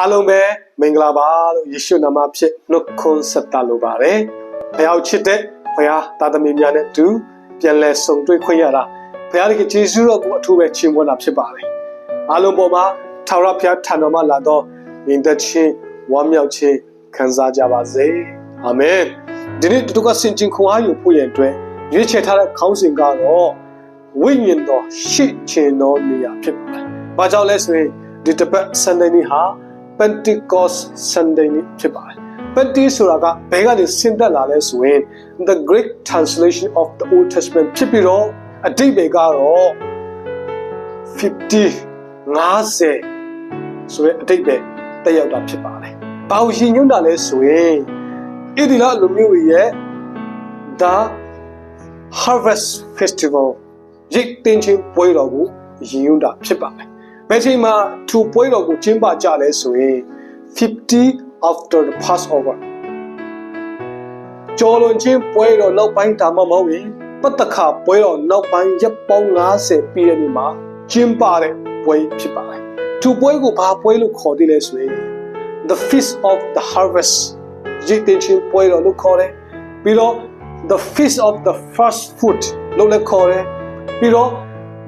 အားလုံးပဲမင်္ဂလာပါလို့ယေရှုနာမဖြင့်နှုတ်ခွန်းဆက်တာလိုပါတယ်။ဘုရားချစ်တဲ့ဘုရားသားသမီးများနဲ့တူပြန်လည်ဆုံတွေ့ခွင့်ရတာဘုရားရဲ့ကျေးဇူးတော်ကိုအထူးပဲချီးမွမ်းတာဖြစ်ပါတယ်။အားလုံးပေါ်မှာထာဝရဘုရားထံတော်မှာလာတော့ညီသက်ချင်းဝမ်းမြောက်ခြင်းခံစားကြပါစေ။အာမင်။ဒီနေ့တို့ကစင်ကျင်ခွန်အားယူဖို့ရတဲ့ရွေးချယ်ထားတဲ့ခေါင်းစဉ်ကတော့ဝိညာဉ်တော်ရှိခြင်းတော်နေရာဖြစ်ပါတယ်။ဘာကြောင့်လဲဆိုရင်ဒီတစ်ပတ် Sunday နေ့ဟာ Pentecost Sunday နေ့ဖြစ်ပါတယ်။ Pentecost ဆိုတာကဘယ်ကနေဆင်းသက်လာလဲဆိုရင် the Greek translation of the Old Testament ဖြစ်ပြီးတော့အဓိပ္ပာယ်ကတော့50ဆိုတဲ့အဓိပ္ပာယ်တက်ရောက်တာဖြစ်ပါတယ်။ဘာလို့ရည်ညွှန်းတာလဲဆိုရင်ဣသရေလလူမျိုးရဲ့ the Harvest Festival ရိတ်သိမ်းခြင်းပွဲတော်ကိုရည်ညွှန်းတာဖြစ်ပါတယ်။ဘယ်ချိန်မှာထူပွဲတော်ကိုကျင်းပကြလဲဆိုရင်50 after the Passover ကျော်လွန်ခြင်းပွဲတော်နောက်ပိုင်းဒါမှမဟုတ်ရင်ပတ္တခါပွဲတော်နောက်ပိုင်းရက်ပေါင်း90ပြည့်တဲ့နေ့မှာကျင်းပတဲ့ပွဲဖြစ်ပါတယ်။ထူပွဲကိုဘာပွဲလို့ခေါ်သေးလဲဆိုရင် the feast of the harvest ရိတ်သိမ်းခြင်းပွဲတော်လို့ခေါ်တယ်။ပြီးတော့ the feast of the first fruit လို့လည်းခေါ်တယ်။ပြီးတော့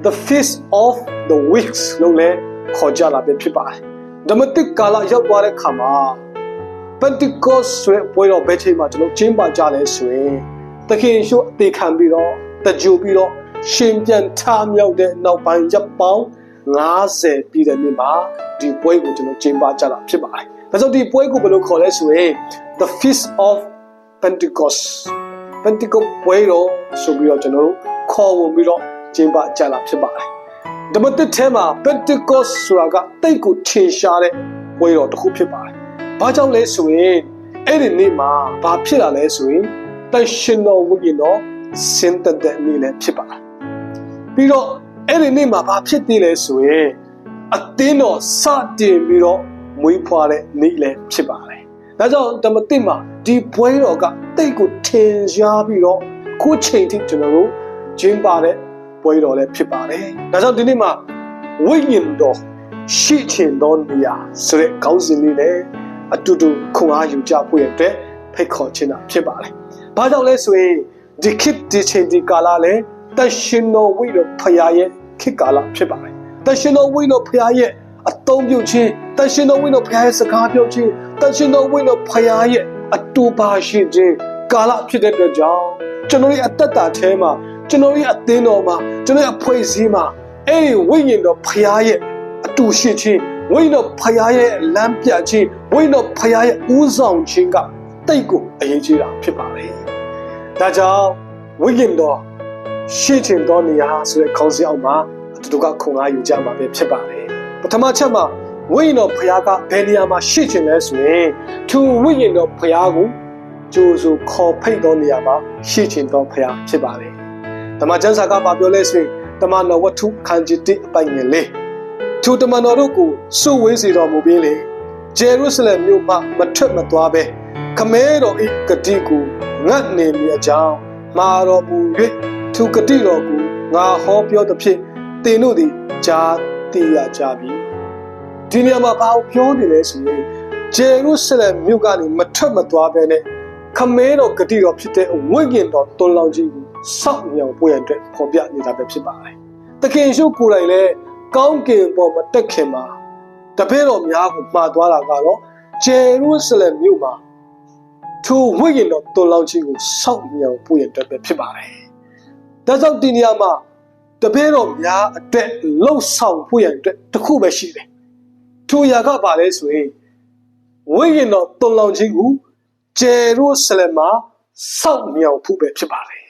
the feast of the weeks လို့လည်းခေါ်ကြတာပဲဖြစ်ပါတယ်။ဓမ္မတိကာလရောက်သွားတဲ့ခါမှာ Pentecost ဆိုတဲ့ပွဲတော်ဘယ်ချိန်မှာကျွန်တော်ကျင်းပကြလဲဆိုရင်သခင်ယေရှုအသေးခံပြီးတော့တကြိုပြီးတော့ရှင်ပြန်ထမြောက်တဲ့နောက်ပိုင်းရက်ပေါင်း90ပြည့်တဲ့နေ့မှာဒီပွဲကိုကျွန်တော်ကျင်းပကြတာဖြစ်ပါတယ်။ဒါကြောင့်ဒီပွဲကိုဘယ်လိုခေါ်လဲဆိုရင် the feast of Pentecost ပွဲတော်ဆိုပြီးတော့ကျွန်တော်တို့ခေါ်ဝင်ပြီးတော့ကျင်းပကြတာဖြစ်ပါတယ်။ဓမ္မသစ်ထဲမှာ Pentecost ဆိုတာကတိတ်ကိုထင်ရှားတဲ့ပွဲတော်တစ်ခုဖြစ်ပါတယ်။ဘာကြောင့်လဲဆိုရင်အဲ့ဒီနေ့မှာဘာဖြစ်လာလဲဆိုရင်တန်ရှင်တော်ဝိညာဉ်တော်ဆင်းသက်တဲ့နေ့လည်းဖြစ်ပါတယ်။ပြီးတော့အဲ့ဒီနေ့မှာဘာဖြစ်သေးလဲဆိုရင်အသင်းတော်စတင်ပြီးတော့မွေးဖွားတဲ့နေ့လည်းဖြစ်ပါတယ်။ဒါကြောင့်ဓမ္မသစ်မှာဒီပွဲတော်ကတိတ်ကိုထင်ရှားပြီးတော့ခုချိန်ထိကျွန်တော်တို့ကျင်းပတဲ့ပွဲတော်လည်းဖြစ်ပါတယ်။ဒါကြောင့်ဒီနေ့မှာဝိညာဉ်တော်ရှိခြင်းတော်နေရာဆိုတဲ့ခေါင်းစဉ်လေးနဲ့အတူတူခွန်အားယူကြဖို့ရတဲ့ဖိတ်ခေါ်ခြင်းတာဖြစ်ပါတယ်။ဘာကြောင့်လဲဆိုရင်ဒီခေတ်ဒီချိန်ဒီကာလလည်းတရှင်တော်ဝိတော်ဖရာရဲ့ခေတ်ကာလဖြစ်ပါတယ်။တရှင်တော်ဝိတော်ဖရာရဲ့အသုံးပြုခြင်းတရှင်တော်ဝိတော်ဖရာရဲ့စကားပြောခြင်းတရှင်တော်ဝိတော်ဖရာရဲ့အတူပါရှိခြင်းကာလဖြစ်တဲ့အတွက်ကြောင့်ကျွန်တော်ရဲ့အသက်တာထဲမှာကျွန်တော်ရဲ့အသင်းတော်မှာကျွန်တော်ရဲ့အဖွဲ့အစည်းမှာအဲ့ဒီဝိညာဉ်တော်ဖရာရဲ့အတူရှိခြင်းဝိညာဉ်တော်ဖရာရဲ့လမ်းပြခြင်းဝိညာဉ်တော်ဖရာရဲ့ဦးဆောင်ခြင်းကတိတ်ကိုအရေးကြီးတာဖြစ်ပါလေ။ဒါကြောင့်ဝိညာဉ်တော်ရှိခြင်းတော်နေရာဆိုတဲ့ခေါင်းစဉ်အောက်မှာအတူတူကခွန်အားယူကြမှာပဲဖြစ်ပါလေ။ပထမချက်မှာဝိညာဉ်တော်ဖရာကဘယ်နေရာမှာရှိခြင်းလဲဆိုရင်သူဝိညာဉ်တော်ဖရာကိုကြိုးစုခေါ်ဖိတ်တော်နေရာမှာရှိခြင်းတော်ဖရာဖြစ်ပါလေ။ဓမ္မကျမ်းစာကပြောလဲဆိုရင်တမန်တော်ဝတ္ထုခန်းကြီး1အပိုင်ငယ်လေးသူတမန်တော်တို့ကိုစုဝေးစေတော်မူပြီးလေဂျေရုဆလင်မြို့မှမထွက်မသွားပဲခမဲတော်၏ဂတိကိုငတ်နေမိအကြောင်းမှာတော်မူ၍သူဂတိတော်ကိုငါဟောပြောသဖြင့်သင်တို့သည်ကြားသိရကြပြီဒီနေရာမှာဘာကိုပြောနေလဲဆိုရင်ဂျေရုဆလင်မြို့ကနေမထွက်မသွားပဲနဲ့ခမဲတော်ဂတိတော်ဖြစ်တဲ့ဝိညာဉ်တော်တွန်းလောင်းခြင်းကိုစောင့်မျှော်ဖို့ရတဲ့ပေါ်ပြနေတာပဲဖြစ်ပါတယ်။သခင်ယေရှုကိုယ်တိုင်လည်းကောင်းကင်ပေါ်မှာတက်ခင်မှာတပည့်တော်များကိုမှာသွားတာကတော့ဂျေရုဆလင်မြို့မှာသူဝိညာဉ်တော်တွန်းလောင်းခြင်းကိုစောင့်မျှော်ဖို့ရတဲ့ပဲဖြစ်ပါတယ်။ဒါကြောင့်ဒီနေရာမှာတပည့်တော်များအတွက်လှုပ်ဆောင်ဖို့ရတဲ့တစ်ခုပဲရှိတယ်။ထိုရာကပါလဲဆိုရင်ဝိညာဉ်တော်တွန်းလောင်းခြင်းကိုဂျေရုဆလင်မှာစောင့်မျှော်ဖို့ပဲဖြစ်ပါတယ်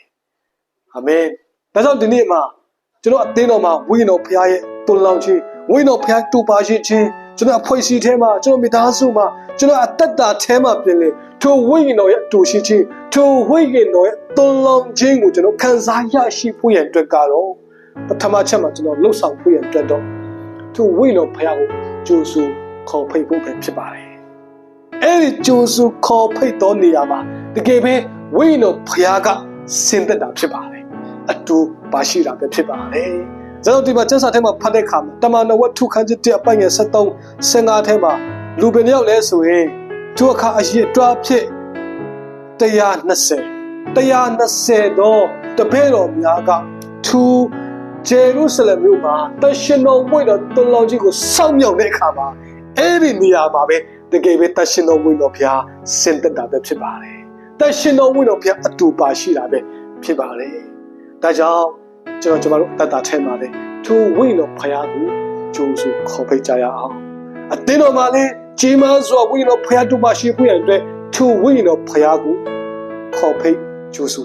။အာမင်။ဒါကြောင့်ဒီနေ့မှာကျွန်တော်အသင်းတော်မှာဝိညာဉ်တော်ဖခင်ရဲ့တွန်းလောင်းခြင်းဝိညာဉ်တော်ဖခင်တူပါရှိခြင်းကျွန်တော်အဖွဲ့အစည်းထဲမှာကျွန်တော်မိသားစုမှာကျွန်တော်အသက်တာထဲမှာပြင်လေထိုဝိညာဉ်တော်ရဲ့တူရှိခြင်းထိုဝိညာဉ်တော်ရဲ့တွန်းလောင်းခြင်းကိုကျွန်တော်ခံစားရရှိဖို့ရန်အတွက်ကတော့ပထမချက်မှာကျွန်တော်လှုပ်ဆောင်ဖို့ရန်အတွက်တော့ထိုဝိညာဉ်တော်ဖခင်ကိုကြိုးစုခေါ်ဖိတ်ဖို့ပဲဖြစ်ပါတယ်။အဲဒီကြိုးစုခေါ်ဖိတ်တော်နေရာမှာတကယ်ပဲဝိညာဉ်တော်ဖခင်ကဆင်းသက်တာဖြစ်ပါတယ်။အတူပါရှိတာပဲဖြစ်ပါတယ်။ကျွန်တော်ဒီမှာကျမ်းစာထဲမှာဖတ်တဲ့အခါမှာတမန်တော်ဝတ္ထုခန်းကြီး1အပိုင်ငယ်73 15ထဲမှာ လူဘယ်နှယောက်လဲဆိုရင်သူအခါအရေးတွားဖြစ်120တော့တပည့်တော်များကသူဂျေရုဆလင်မြို့မှာတရှင်တော်ဝိတော်တလောကြီးကိုစောင့်မျှော်တဲ့အခါမှာအဲ့ဒီနေရာမှာပဲတကယ်ပဲတရှင်တော်ဝိတော်ဘုရားဆင်သက်တာပဲဖြစ်ပါတယ်တရှင်တော်ဝိတော်ဘုရားအတူပါရှိတာပဲဖြစ်ပါတယ်ဒါကြောင့်ကျွန်တော်တို့တတ်တာထဲမှာလေသူဝိတော်ဘုရားကိုကြိုးစုခေါ်ဖိတ်ကြရအောင်အသင်းတော်မှာလည်းကြီးမားစွာဝိတော်ဘုရားတူပါရှိဖို့ရတဲ့သူဝိတော်ဘုရားကိုခေါ်ဖိတ်ကြိုးစု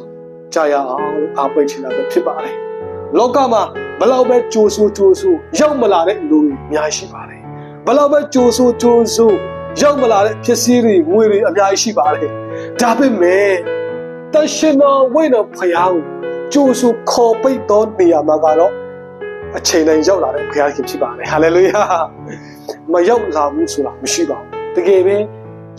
ကြရအောင်လို့အားပေးချင်တာပဲဖြစ်ပါတယ်လောကမှာဘလောက်ပဲကြိုးစုရောက်မလာတဲ့လူတွေအများကြီးရှိပါတယ်ဘလောက်ပဲကြိုးစုရောက်မလာတဲ့ဖြစ်စည်းတွေငွေတွေအများကြီးရှိပါတယ်ဒါပေမဲ့တရှင်တော်ဝိတော်ဘုရားကိုကြိုးစုခေါ်ပိတ်သောနေရာမှာကတော့အချိန်တိုင်းရောက်လာတဲ့ဘုရားခင်ဖြစ်ပါတယ်ဟာလေလုယာမရောက်လာဘူးဆိုတာမရှိပါဘူးတကယ်ပဲ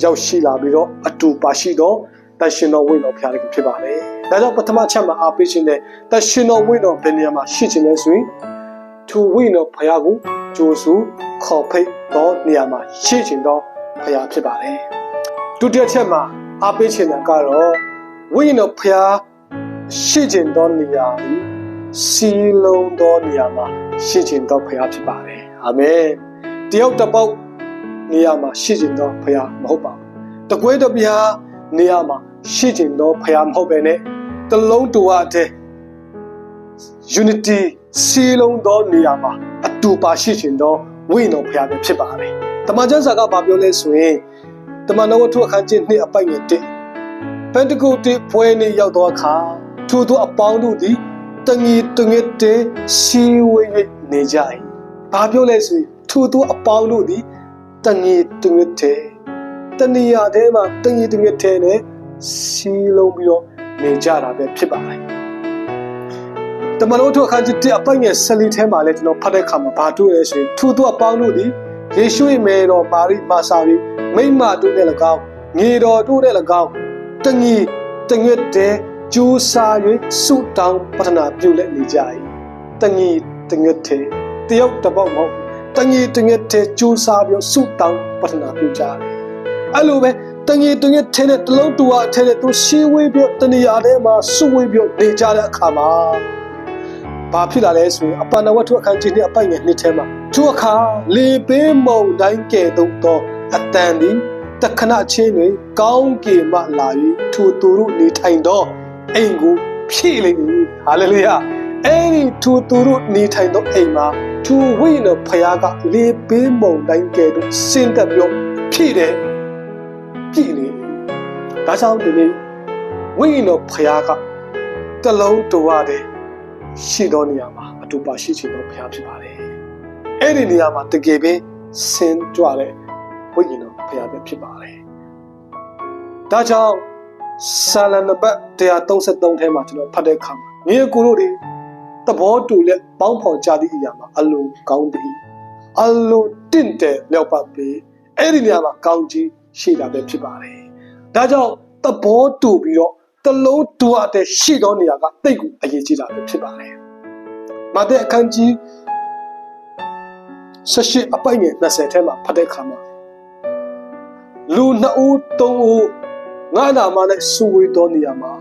ရောက်ရှိလာပြီးတော့အတူပါရှိတော့တရှင်တော်ဝိတော်ဘုရားခင်ဖြစ်ပါတယ်ဒါကြောင့်ပထမချက်မှာအားပေးခြင်းနဲ့တရှင်တော်ဝိတော်ဘယ်နေရာမှာရှိခြင်းလဲဆိုရင်သူဝိတော်ဘုရားကိုကြိုးစုခေါ်ဖိတ်သောနေရာမှာရှိခြင်းတော့ဘုရားဖြစ်ပါတယ်ဒုတိယချက်မှာအားပေးခြင်းကတော့ဝိတော်ဘုရားရှိခြင်းသောနေရာကိုစီလုံးသောနေရာမှာရှိခြင်းသောဘုရားဖြစ်ပါတယ်အာမင်တယောက်တစ်ပေါက်နေရာမှာရှိခြင်းသောဘုရားမဟုတ်ပါဘူးတကွဲတပြားနေရာမှာရှိခြင်းသောဘုရားမဟုတ်ပဲနဲ့တလုံးတူအပ်တဲ့ unity စီလုံးသောနေရာမှာအတူပါရှိခြင်းသောဝိညာဉ်ဘုရားပဲဖြစ်ပါတယ်တမန်ကျမ်းစာကဘာပြောလဲဆိုရင်တမန်တော်ဝတ္ထုအခန်းကြီး2အပိုင်ငယ်1ပန်တကုတ်တစ်ပွဲနေ့ရောက်သောအခါထိုသူအပေါင်းတို့သည်တငီတငစ်တဲစီဝေး၍နေကြ၏ဘာပြောလဲဆိုရင်ထိုသူအပေါင်းတို့သည်တငီတငစ်တဲတဏှာထဲမှာတငီတငစ်တဲနဲ့စီလုံးပြီးတော့နေကြတာပဲဖြစ်ပါတယ်တမန်တော်တို့အခန်းကြီး1အပိုင်ငယ်14ထဲမှာလည်းကျွန်တော်ဖတ်တဲ့အခါမှာဘာတွေ့လဲဆိုရင်ထိုသူအပေါင်းတို့သည်ယေရှု၏မေတော်မာရိမာစာရီမိမတို့နဲ့၎င်းငေတော်တို့နဲ့၎င်းတငီတငစ်တဲကျိုးစား၍ဆုတောင်းပတနာပြုလက်နေကြ၏တငီတငစ်တဲတယောက်တစ်ပေါက်မဟုတ်တငီတငစ်တဲကျိုးစားပြီးဆုတောင်းပတနာပြုကြတယ်အဲ့လိုပဲတငီတငစ်တဲနဲ့တလုံးတူအထဲနဲ့သူရှင်းဝေးပြီးတနေရာထဲမှာဆုဝေးပြီးနေကြတဲ့အခါမှာဘာဖြစ်လာလဲဆိုရင်အပန္နဝတ္ထုအခန်းကြီး2အပိုင်ငယ်2ထဲမှာသူအခါလေပေးမုန်တိုင်းကဲ့သို့သောအတန်သည်တခဏချင်းတွင်ကောင်းကင်မှလာ၍သူတို့နေထိုင်သောအိမ်ကိုဖြည့်လေ၏ဟာလေလုယာအဲ့ဒီသူတို့နေထိုင်သောအိမ်မှာသူဝိညာဉ်ဘုရားကလေပေးမုန်တိုင်းကဲ့သို့ဆင်းသက်ပြီးဖြည့်တယ်ပြည့်လေဒါကြောင့်ဒီနေ့ဝိညာဉ်ဘုရားကတလုံးတူရတယ်ရှိသောနေရာမှာအတူပါရှိခြင်းသောဘုရားဖြစ်ပါတယ်အဲ့ဒီနေရာမှာတကယ်ပဲဆင်းကြွတဲ့ဝိညာဉ်တော်ဘုရားပဲဖြစ်ပါတယ်ဒါကြောင့်ဆာလံနံပါတ်133ထဲမှာကျွန်တော်ဖတ်တဲ့အခါမှာညီအကိုတို့တွေသဘောတူလက်ပေါင်းဖော်ကြသည့်အရာမှာအလုံးကောင်းသည်အလုံးတင့်တယ်လျောက်ပတ်ပြီးအဲ့ဒီနေရာမှာကောင်းကြီးရှိတာပဲဖြစ်ပါတယ်ဒါကြောင့်သဘောတူပြီးတော့တလုံးတူအပ်တဲ့ရှိသောနေရာကတိတ်ကိုအရေးကြီးတာပဲဖြစ်ပါတယ်မာသဲအခန်းကြီး18အပိုင်ငယ်20ထဲမှာဖတ်တဲ့အခါမှာလူ2ဦး3ဦးငါနာမနဲ့စုဝေးသောနေရာမှာ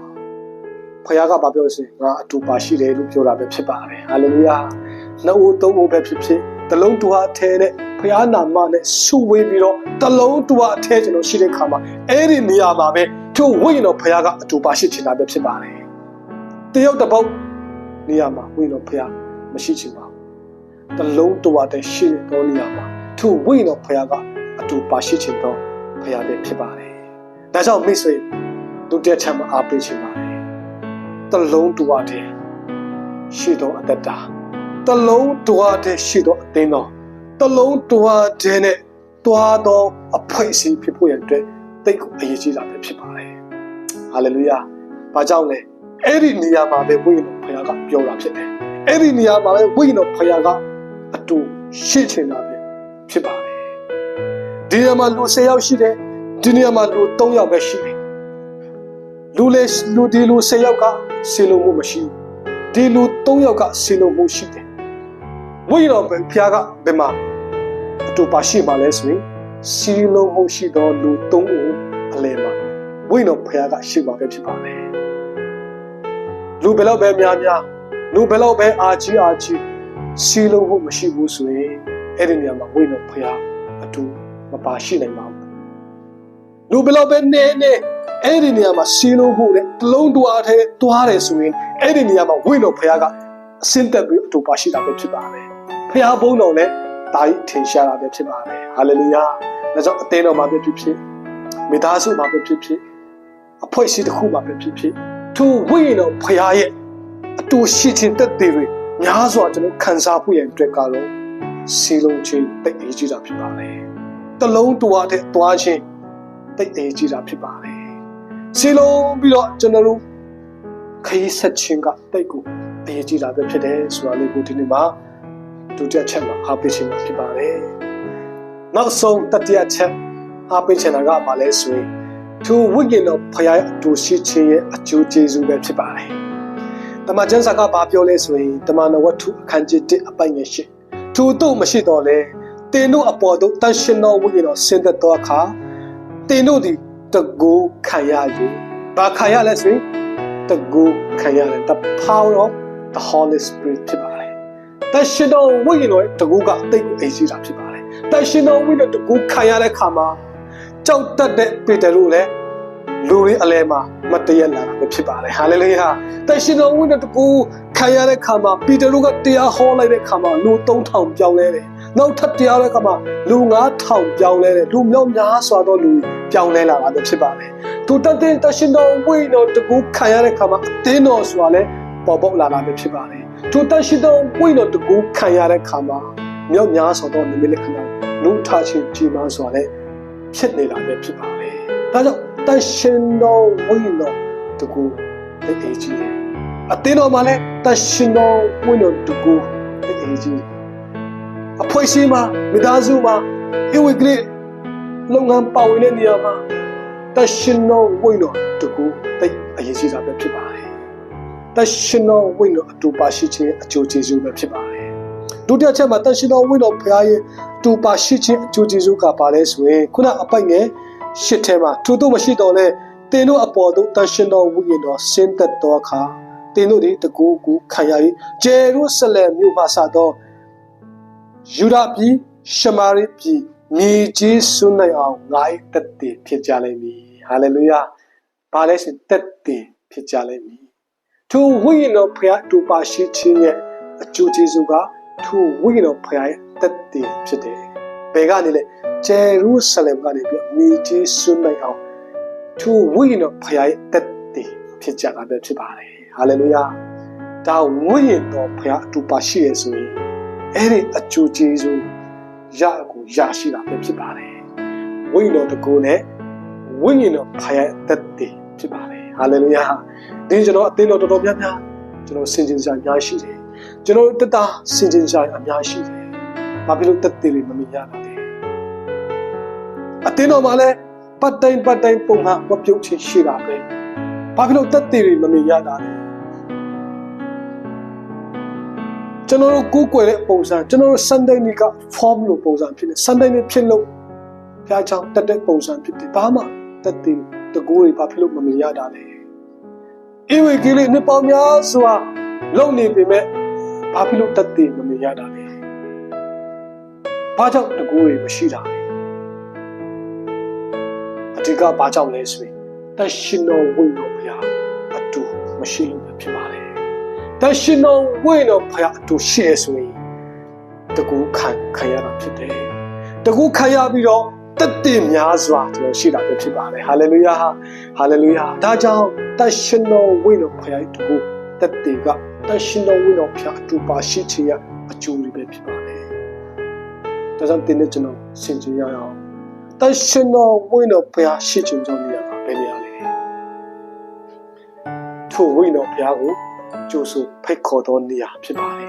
ဖခင်ကဘာပြောလဲဆိုရင်ငါအတူပါရှိတယ်လို့ပြောတာပဲဖြစ်ပါတယ်ဟာလေလုယာ2ဦး3ဦးပဲဖြစ်ဖြစ်တလုံးတူဟာအထဲနဲ့ဖခင်နာမနဲ့စုဝေးပြီးတော့တလုံးတူဟာအထဲကျွန်တော်ရှိတဲ့အခါမှာအဲ့ဒီနေရာမှာပဲသူဝိညာဉ်တော်ဖခင်ကအတူပါရှိချင်တာပဲဖြစ်ပါတယ်တယောက်တစ်ပေါက်နေရာမှာဝိညာဉ်တော်ဖခင်မရှိချင်ပါဘူးတလုံးတူဟာတဲ့ရှိတဲ့နေရာမှာသူဝိညာဉ်တော်ဖခင်ကအတူပါရှိချင်တော့ဖခင်ပဲဖြစ်ပါတယ်ဒါကြောင့်မိတ်ဆွေတို့တဲ့ချက်မှာအားပေးချင်ပါတယ်တလုံးတူဟာတဲ့ရှိတော့အတ္တတလုံးတူဟာတဲ့ရှိတော့အသိတော်တလုံးတူဟာတဲ့နဲ့တွားသောအဖွင့်စီဖြစ်ဖို့ရတဲ့တိတ်ကိုအရေးကြီးတာပဲဖြစ်ပါတယ်ဟာလေလုယာဘာကြောင့်လဲအဲ့ဒီနေရာမှာပဲဝိညာဉ်တော်ဖခင်ကပြောတာဖြစ်တယ်အဲ့ဒီနေရာမှာပဲဝိညာဉ်တော်ဖခင်ကအတူရှိချင်တာပဲဖြစ်ပါတယ်ဒီနေရာမှာလူ10ယောက်ရှိတယ်ဒီနေရာမှာလူ3ယောက်ပဲရှိတယ်လူဒီလူ10ယောက်ကစီလုံးမှုမရှိဒီလူ3ယောက်ကစီလုံးမှုရှိတယ်ဝိညာဉ်တော်ဖခင်ကဘယ်မှာအတူပါရှိမှလဲဆိုရင် စီလုံးမှုရှိသောလူသုံးဦးအလယ်မှာဝိညာဉ်ဘုရားကရှိပါပဲဖြစ်ပါလေလူဘယ်လောက်ပဲများများလူဘယ်လောက်ပဲအာကြီးစီလုံးမှုမရှိဘူးဆိုရင်အဲ့ဒီနေရာမှာဝိညာဉ်ဘုရားအတူမပါရှိနိုင်ပါဘူးလူဘယ်လောက်ပဲနေအဲ့ဒီနေရာမှာစီလုံးမှုနဲ့တလုံးတွားထဲတွားတယ်ဆိုရင်အဲ့ဒီနေရာမှာဝိညာဉ်ဘုရားကအစင်တက်ပြီးအတူပါရှိတာပဲဖြစ်ပါလေဘုရားဘုန်းတော်နဲ့တာကြီးထင်ရှားတာပဲဖြစ်ပါလေဟာလေလုယာဒါကြောင့်အသင်းတော်မှာပဲဖြစ်မိသားစုမှာပဲဖြစ်အဖွဲ့အစည်းတစ်ခုမှာပဲဖြစ်သူဝိညာဉ်တော်ဘုရားရဲ့အတူရှိခြင်းတက်တည်တွေများစွာကျွန်တော်ခံစားဖို့ရန်အတွက်ကတော့စီလုံးချင်းတိတ်အေးကြီးတာဖြစ်ပါလေတလုံးတွားတဲ့တွားချင်းတိတ်အေးကြီးတာဖြစ်ပါလေစီလုံးပြီးတော့ကျွန်တော်တို့ခရီးဆက်ခြင်းကတိတ်ကိုအေးကြီးတာပဲဖြစ်တယ်ဆိုတာလေးကိုဒီနေ့မှာဒုတိယချက်မှာအားပေးခြင်းဖြစ်ပါတယ်နောက်ဆုံးတတိယချက်အားပေးခြင်းကဘာလဲဆိုရင်သူဝိညာဉ်တော်ဘုရားအတူရှိခြင်းရဲ့အကျိုးကျေးဇူးပဲဖြစ်ပါတယ်တမန်ကျမ်းစာကဘာပြောလဲဆိုရင်တမန်တော်ဝတ္ထုအခန်းကြီး1အပိုင်ငယ်8သူတို့မရှိတော့လဲတင်တို့အပေါ်သို့တန်ရှင်တော်ဝိညာဉ်တော်ဆင်းသက်သောအခါတင်တို့သည်တကူခံရယူဘာခံရလဲဆိုရင်တကူခံရတယ် the power of the Holy Spirit ဖြစ်ပါတယ်တန်ရှင်တော်ဝိညာဉ်တော်တကူကအသိကိုအေးရှိတာဖြစ်ပါတယ်တန်ရှင်တော်ဝိညာဉ်တကူခံရတဲ့အခါမှာကြောက်တတ်တဲ့ပေတရုလည်းလူတွေအလဲမှာမတည့်ရလာတာပဲဖြစ်ပါတယ်ဟာလေလုယာတန်ရှင်တော်ဝိညာဉ်တကူခံရတဲ့အခါမှာပေတရုကတရားဟောလိုက်တဲ့အခါမှာလူ3000ပြောင်းလဲတယ်နောက်ထပ်တရားတဲ့အခါမှာလူ9000ပြောင်းလဲတယ်လူမြောက်များစွာသောလူပြောင်းလဲလာတာပဲဖြစ်ပါတယ်သူတတ်တဲ့တန်ရှင်တော်ဝိညာဉ်တကူခံရတဲ့အခါမှာအသင်းတော်ဆိုတာလည်းပေါ်ပေါက်လာတာပဲဖြစ်ပါတယ်သူတန်ရှင်တော်ဝိညာဉ်တကူခံရတဲ့အခါမှာမြောက်များစွာသောနိမိတ်လက္ခဏာလူထားခြင်းကြီးမားစွာလည်းဖြစ်နေတာပဲဖြစ်ပါလေဒါကြောင့်တန်ရှင်တော်ဝိညာဉ်တော်တကူအေးကြီးတယ်အသင်းတော်မှာလည်းတန်ရှင်တော်ဝိညာဉ်တကူအေးကြီးတယ်အဖွဲ့အစည်းမှာမိသားစုမှာဧဝံဂေလိလုပ်ငန်းပါဝင်တဲ့နေရာမှာတန်ရှင်တော်ဝိညာဉ်တကူအေးကြီးတာပဲဖြစ်ပါလေတန်ရှင်တော်ဝိညာဉ်အတူပါရှိခြင်းအကျိုးကျေးဇူးပဲဖြစ်ပါလေဒုတိယချက်မှာတန်ရှင်တော်ဝိညာဉ်ဘုရားရဲ့တူပါရှိခြင်းအကျိုးကျေးဇူးကပါလဲဆိုရင်ခုနအပိုက်ငယ်ရှစ်ထဲမှာသူတို့မရှိတော့လဲတင်တို့အပေါ်သို့တန်ရှင်တော်ဝိညာဉ်တော်ဆင်းသက်သောအခါတင်တို့သည်တကူကူခံရ၏ဂျေရုဆလင်မြို့မှစသောယူဒပြည်ရှမာရိပြည်မြေကြီးစွန့်နိုင်အောင်ငါ၏တက်တည်ဖြစ်ကြလိမ့်မည်ဟာလေလုယာဘာလဲဆိုတက်တည်ဖြစ်ကြလိမ့်မည်သူဝိညာဉ်တော်ဘုရားတူပါရှိခြင်းရဲ့အကျိုးကျေးဇူးကသူဝိညာဉ်တော်ဘုရားရဲ့တက်တည်ဖြစ်တယ်ဘယ်ကနေလဲဂျေရုဆလင်ကနေပြီးမြေကြီးစွန့်နိုင်အောင်သူဝိညာဉ်တော်ဘုရားရဲ့တက်တည်ဖြစ်ကြတာပဲဖြစ်ပါတယ်ဟာလေလုယာဒါဝိညာဉ်တော်ဘုရားအတူပါရှိရဆိုရင်အဲ့ဒီအကျိုးကျေးဇူးရရှိတာပဲဖြစ်ပါတယ်ဝိညာဉ်တော်တကူနဲ့ဝိညာဉ်တော်ဘုရားတက်တည်ဖြစ်ပါတယ်ဟာလေလုယာဒီကျွန်တော်အသင်းတော်တော်များများကျွန်တော်ဆင်ခြင်စရာအများရှိတယ်ကျွန်တော်တက်တာဆင်ခြင်စရာအများရှိတယ်ဘာဖြစ်လို့တက်တည်လို့မမြင်ရတာလဲအသင်းတော်မှာလည်းပတ်တိုင်းပုံမှန်မပြုတ်ချင်ရှိတာပဲဘာဖြစ်လို့တက်တည်လို့မမြင်ရတာလဲကျွန်တော်တို့ကိုးကွယ်တဲ့ပုံစံကျွန်တော်တို့ Sunday နေ့က form လို့ပုံစံဖြစ်နေ Sunday နေ့ဖြစ်လို့ဖျားချောင်းတက်တဲ့ပုံစံဖြစ်တယ်ဘာမှတက်တည်တကူတွေဘာဖြစ်လို့မမြင်ရတာလဲဧဝံဂေလိနှစ်ပေါင်းများစွာလုံနေပေမဲ့ဘာဖြစ်လို့တက်တည်မမြင်ရတာလဲဘာကြောင့်တကူတွေမရှိတာလဲအဓိကဘာကြောင့်လဲဆိုရင်တရှင်တော်ဝိညာဉ်ဘုရားအတူမရှိလို့ဖြစ်ပါလေတရှင်တော်ဝိညာဉ်ဘုရားအတူရှိရဆိုရင်တကူခံရတာဖြစ်တယ်တကူခံရပြီးတော့တက်တည်များစွာကျွန်တော်ရှိတာပဲဖြစ်ပါလေဟာလေလုယာဟာလေလုယာဒါကြောင့်တရှင်တော်ဝိညာဉ်ဘုရားတကူတက်တည်ကတရှင်တော်ဝိညာဉ်ဘုရားအတူပါရှိခြင်းရဲ့အကျိုးတွေပဲဖြစ်ပါလေဒါကြောင့်ဒီနေ့ကျွန်တော်ဆင်ခြင်ရအောင်တရှင်တော်ဝိညာဉ်ဘုရားရှိခြင်းကြောင့်နေရာကဘယ်နေရာလဲထိုဝိညာဉ်ဘုရားကိုကြိုးဆိုဖိတ်ခေါ်သောနေရာဖြစ်ပါလေ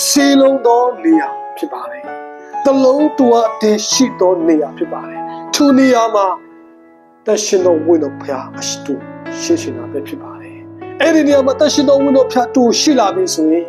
စီလုံးသောနေရာဖြစ်ပါလေတလုံးတူအပ်တည်ရှိသောနေရာဖြစ်ပါလေထိုနေရာမှာတရှင်တော်ဝိညာဉ်ဘုရားအတူရှိနေတာပဲဖြစ်ပါလေအဲ့ဒီနေရာမှာတရှင်တော်ဝိညာဉ်ဘုရားတူရှိလာပြီဆိုရင်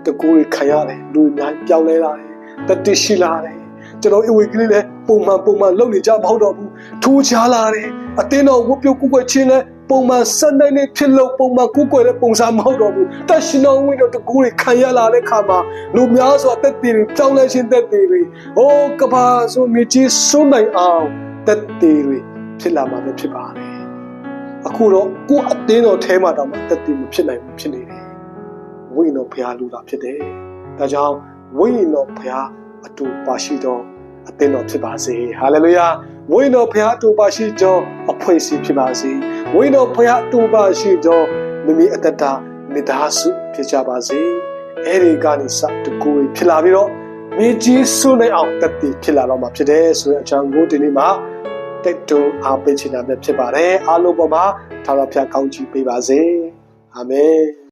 တကူတွေခံရတယ်လူများပြောင်းလဲလာတယ်တတိရှိလာတယ် ကျွန်တော်အဝေကလေးလည်းပုံမှန်လုပ်နေကြမဟုတ်တော့ဘူးထိုးချလာတယ်အတင်းတော်ဝတ်ပြုတ်ကိုယ်ွယ်ချင်းလည်းပုံမှန်စက်နိုင်နေဖြစ်လို့ပုံမှန်ကိုယ်ွယ်တဲ့ပုံစံမဟုတ်တော့ဘူးတရှင်တော်ဝိတော်တကူတွေခံရလာတဲ့ခါမှာလူများစွာတက်တည်တွေကြောင်းလဲခြင်းတက်တည်တွေဟိုးကဘာဆိုမြေကြီးစွန့်နိုင်အောင်တက်တည်တွေဖြစ်လာမှာပဲဖြစ်ပါတယ်အခုတော့ကိုယ်အတင်းတော်ထဲမှာတောင်မှတက်တည်မဖြစ်နိုင်ဘူးဖြစ်နေတယ်ဝိတော်ဘုရားလူတာဖြစ်တယ်ဒါကြောင့်ဝိတော်ဘုရားအတူပါရှိတော်အသင်းတော်ဖြစ်ပါစေဟာလေလုယာဝိတော်ဘုရားအတူပါရှိတော်အဖွဲ့အစည်းဖြစ်ပါစေဝိတော်ဘုရားအတူပါရှိတော်မိမိအတ္တမိသားစုဖြစ်ကြပါစေအဲ့ဒီကနေစတကူဖြစ်လာပြီးတော့မြေကြီးစွန့်နိုင်အောင်တက်တည်ဖြစ်လာတော့မှာဖြစ်တယ်ဆိုတဲ့အကြောင်းကိုဒီနေ့မှာတက်တူအားပေးချင်တာပဲဖြစ်ပါတယ်အားလုံးပေါ်မှာထာဝရဘုရားကောင်းချီးပေးပါစေအာမင်